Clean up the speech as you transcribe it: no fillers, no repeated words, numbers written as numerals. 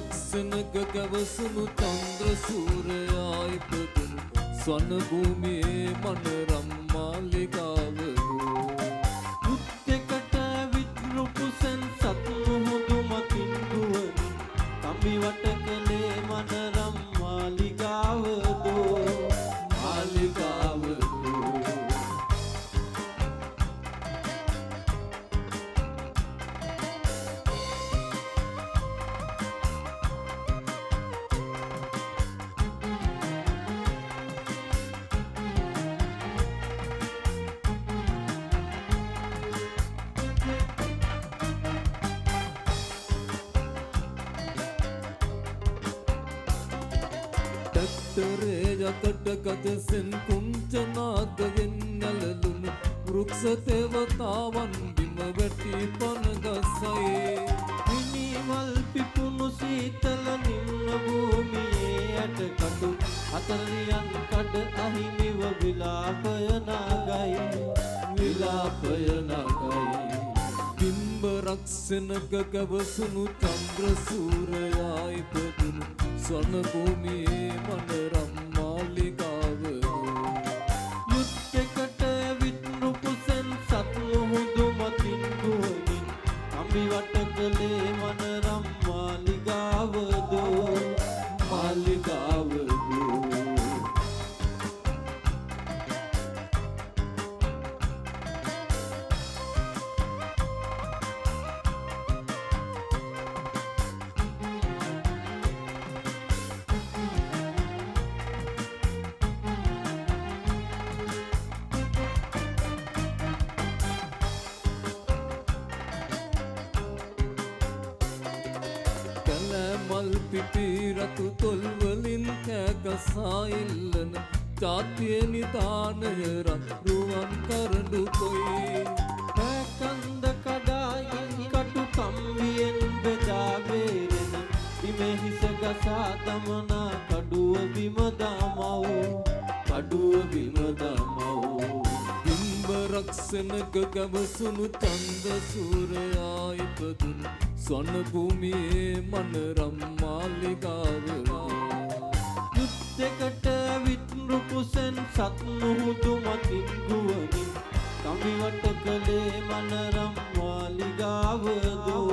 රක්ෂණක ගැවසුණු චන්ද්‍ර සූර්යයා ඉපදුණු ස්වර්ණ භූමියේ මනරම් මාලිගාවදෝ මුත්තෙකට විත්රුපුසෙන් සත් මුහුදු මතින් දුවමින් කම්බි වට කළේ මනරම් මාලිගාවදෝ මාලිගාවදෝ යකට ගජසෙන් කුංචනාදයෙන් නැලලුණු වෘක්ෂ දේවතාවන් බිම වැටි පන ගසයි මිනිවල් පිපුණු සීතල නිම්න භූමියේ ඇටකටු අතරියන් කඩ අහිමිව විලාපය නගයි බිම්බ රක්ෂණක ගැවසුණු චන්ද්‍ර සූර්යයා ඉපදුණු ස්වර්ණ භූමියේ මනරම් මාලිගාවදෝ යුද්ධයකට විත්රුපුසෙන් සත් මුහුදු මතින් දුවමින් කම්බි වට කළේ මනරම් මාලිගාවදෝ මල් පිපි රතු තොල් වලින් කෑගසා ඉල්ලන ජාතිය නිදානය රුවන් කරඬු කොයි පැකන්ද කඩායින් කටු කම්බියෙන් බෙදා බේරෙන බිම හිස ගසා දමනා කඩුව බිම දමව් බිම්බ රක්ෂණක ගැවසුණු චන්ද්‍ර සූර්යයා ඉපදුණු ස්වර්ණ භූමියේ මනරම් මාලිගාවදෝ යුද්ධයකට විත්රුපුසෙන් සත් මුහුදු මතින් දුවමින් කම්බි වට කළේ මනරම් මාලිගාවදෝ